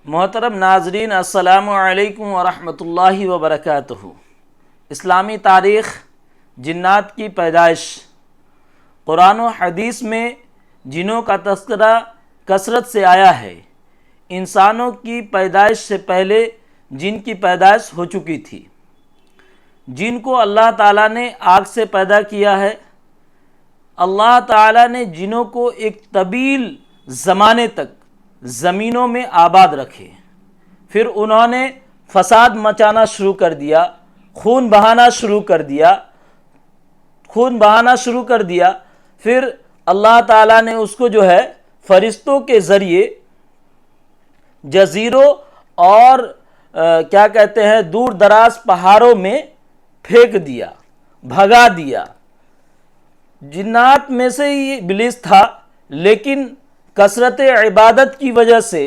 محترم ناظرین، السلام علیکم ورحمۃ اللہ وبرکاتہ۔ اسلامی تاریخ، جنات کی پیدائش۔ قرآن و حدیث میں جنوں کا تذکرہ کثرت سے آیا ہے۔ انسانوں کی پیدائش سے پہلے جن کی پیدائش ہو چکی تھی۔ جن کو اللہ تعالیٰ نے آگ سے پیدا کیا ہے۔ اللہ تعالیٰ نے جنوں کو ایک طویل زمانے تک زمینوں میں آباد رکھے، پھر انہوں نے فساد مچانا شروع کر دیا، خون بہانا شروع کر دیا۔ پھر اللہ تعالیٰ نے اس کو فرشتوں کے ذریعے جزیروں اور دور دراز پہاڑوں میں پھینک دیا، بھگا دیا۔ جنات میں سے یہ ابلیس تھا، لیکن کثرت عبادت کی وجہ سے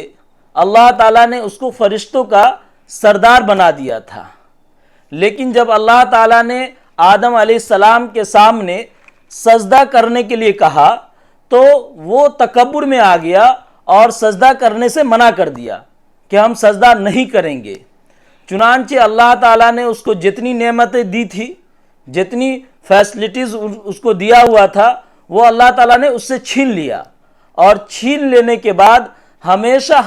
اللہ تعالیٰ نے اس کو فرشتوں کا سردار بنا دیا تھا۔ لیکن جب اللہ تعالیٰ نے آدم علیہ السلام کے سامنے سجدہ کرنے کے لیے کہا تو وہ تکبر میں آ گیا اور سجدہ کرنے سے منع کر دیا کہ ہم سجدہ نہیں کریں گے۔ چنانچہ اللہ تعالیٰ نے اس کو جتنی نعمتیں دی تھی، جتنی فیسلٹیز اس کو دیا ہوا تھا، وہ اللہ تعالیٰ نے اس سے چھین لیا، اور چھین لینے کے بعد ہمیشہ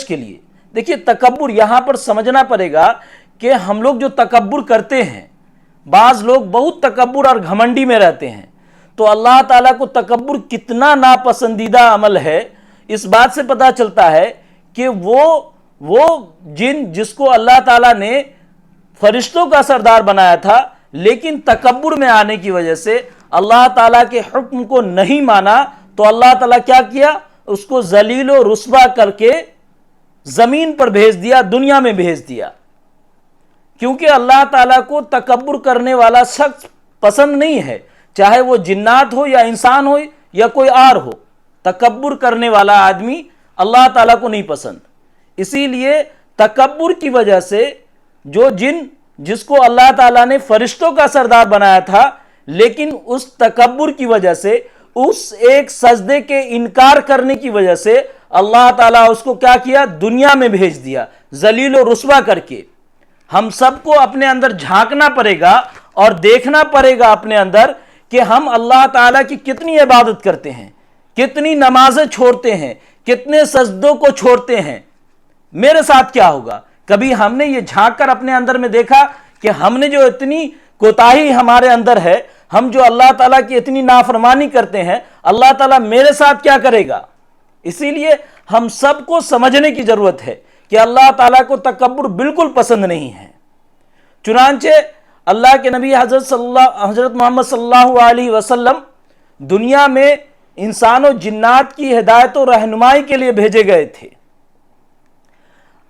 کے لیے۔ دیکھیے، تکبر یہاں پر سمجھنا پڑے گا کہ ہم لوگ جو تکبر کرتے ہیں، بعض لوگ بہت تکبر اور گھمنڈی میں رہتے ہیں، تو اللہ تعالیٰ کو تکبر کتنا ناپسندیدہ عمل ہے، اس بات سے پتہ چلتا ہے کہ وہ جن جس کو اللہ تعالیٰ نے فرشتوں کا سردار بنایا تھا، لیکن تکبر میں آنے کی وجہ سے اللہ تعالیٰ کے حکم کو نہیں مانا، تو اللہ تعالیٰ کیا کیا؟ اس کو ذلیل و رسوا کر کے زمین پر بھیج دیا، دنیا میں بھیج دیا۔ کیونکہ اللہ تعالیٰ کو تکبر کرنے والا شخص پسند نہیں ہے، چاہے وہ جنات ہو یا انسان ہو یا کوئی اور ہو۔ تکبر کرنے والا آدمی اللہ تعالیٰ کو نہیں پسند۔ اسی لیے تکبر کی وجہ سے جو جن جس کو اللہ تعالیٰ نے فرشتوں کا سردار بنایا تھا، لیکن اس تکبر کی وجہ سے، اس ایک سجدے کے انکار کرنے کی وجہ سے اللہ تعالیٰ اس کو کیا کیا؟ دنیا میں بھیج دیا، ذلیل و رسوا کر کے۔ ہم سب کو اپنے اندر جھانکنا پڑے گا اور دیکھنا پڑے گا اپنے اندر کہ ہم اللہ تعالیٰ کی کتنی عبادت کرتے ہیں، کتنی نمازیں چھوڑتے ہیں، کتنے سجدوں کو چھوڑتے ہیں۔ میرے ساتھ کیا ہوگا؟ کبھی ہم نے یہ جھانک کر اپنے اندر میں دیکھا کہ ہم نے جو اتنی کوتاہی ہمارے اندر ہے، ہم جو اللہ تعالیٰ کی اتنی نافرمانی کرتے ہیں، اللہ تعالیٰ میرے ساتھ کیا کرے گا؟ اسی لیے ہم سب کو سمجھنے کی ضرورت ہے کہ اللہ تعالیٰ کو تکبر بالکل پسند نہیں ہے۔ چنانچہ اللہ کے نبی حضرت محمد صلی اللہ علیہ وسلم دنیا میں انسان و جنات کی ہدایت و رہنمائی کے لیے بھیجے گئے تھے۔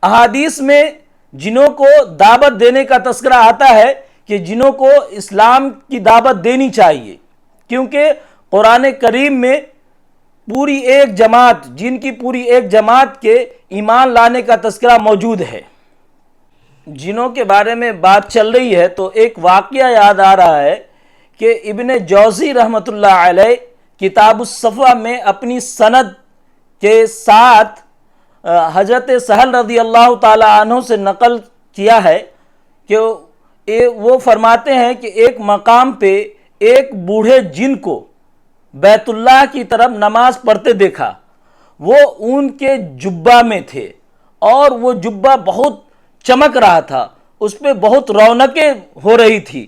احادیث میں جنوں کو دعوت دینے کا تذکرہ آتا ہے کہ جنوں کو اسلام کی دعوت دینی چاہیے، کیونکہ قرآن کریم میں پوری ایک جماعت، جن کی پوری ایک جماعت کے ایمان لانے کا تذکرہ موجود ہے۔ جنوں کے بارے میں بات چل رہی ہے تو ایک واقعہ یاد آ رہا ہے کہ ابن جوزی رحمۃ اللہ علیہ کتاب الصفوہ میں اپنی سند کے ساتھ حضرت سہل رضی اللہ تعالی عنہ سے نقل کیا ہے کہ وہ فرماتے ہیں کہ ایک مقام پہ ایک بوڑھے جن کو بیت اللہ کی طرف نماز پڑھتے دیکھا۔ وہ اون کے جبہ میں تھے اور وہ جبہ بہت چمک رہا تھا، اس پہ بہت رونقیں ہو رہی تھی۔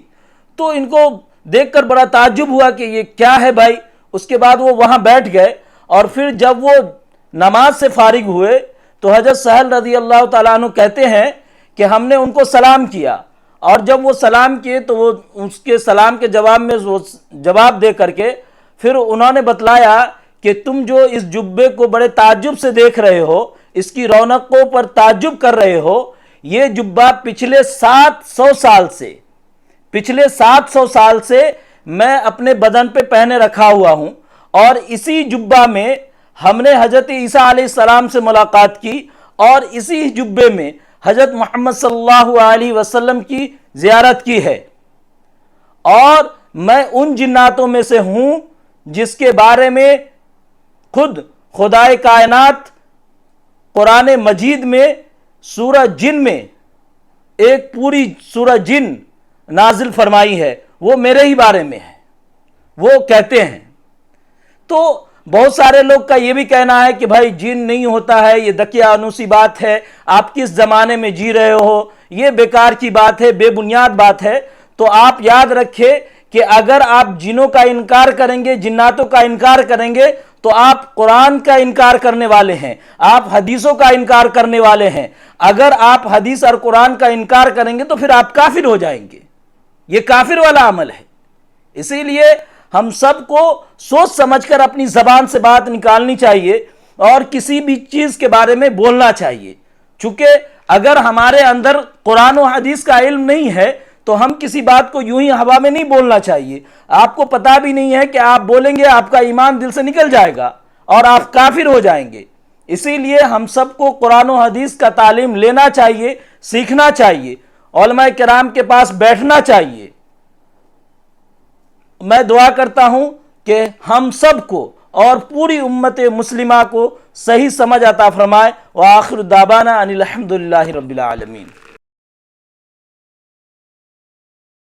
تو ان کو دیکھ کر بڑا تعجب ہوا کہ یہ کیا ہے بھائی۔ اس کے بعد وہ وہاں بیٹھ گئے، اور پھر جب وہ نماز سے فارغ ہوئے تو حضرت سہل رضی اللہ تعالیٰ عنہ کہتے ہیں کہ ہم نے ان کو سلام کیا، اور جب وہ سلام کیے تو وہ اس کے سلام کے جواب میں جواب دے کر کے پھر انہوں نے بتلایا کہ تم جو اس جبے کو بڑے تعجب سے دیکھ رہے ہو، اس کی رونقوں پر تعجب کر رہے ہو، یہ جبہ پچھلے 700 سال سے میں اپنے بدن پہ پہنے رکھا ہوا ہوں، اور اسی جبہ میں ہم نے حضرت عیسیٰ علیہ السلام سے ملاقات کی، اور اسی جبے میں حضرت محمد صلی اللہ علیہ وسلم کی زیارت کی ہے، اور میں ان جناتوں میں سے ہوں جس کے بارے میں خود خدائے کائنات قرآن مجید میں سورہ جن میں ایک پوری سورہ جن نازل فرمائی ہے، وہ میرے ہی بارے میں ہے، وہ کہتے ہیں۔ تو بہت سارے لوگ کا یہ بھی کہنا ہے کہ بھائی جن نہیں ہوتا ہے، یہ دقیانوسی بات ہے، آپ کس زمانے میں جی رہے ہو، یہ بیکار کی بات ہے، بے بنیاد بات ہے۔ تو آپ یاد رکھیں کہ اگر آپ جنوں کا انکار کریں گے، جناتوں کا انکار کریں گے، تو آپ قرآن کا انکار کرنے والے ہیں، آپ حدیثوں کا انکار کرنے والے ہیں۔ اگر آپ حدیث اور قرآن کا انکار کریں گے تو پھر آپ کافر ہو جائیں گے، یہ کافر والا عمل ہے۔ اسی لیے ہم سب کو سوچ سمجھ کر اپنی زبان سے بات نکالنی چاہیے اور کسی بھی چیز کے بارے میں بولنا چاہیے، چونکہ اگر ہمارے اندر قرآن و حدیث کا علم نہیں ہے تو ہم کسی بات کو یوں ہی ہوا میں نہیں بولنا چاہیے۔ آپ کو پتہ بھی نہیں ہے کہ آپ بولیں گے آپ کا ایمان دل سے نکل جائے گا اور آپ کافر ہو جائیں گے۔ اسی لیے ہم سب کو قرآن و حدیث کا تعلیم لینا چاہیے، سیکھنا چاہیے، علماء کرام کے پاس بیٹھنا چاہیے۔ میں دعا کرتا ہوں کہ ہم سب کو اور پوری امت مسلمہ کو صحیح سمجھ عطا فرمائے۔ وآخر دعوانا ان الحمدللہ رب العالمین۔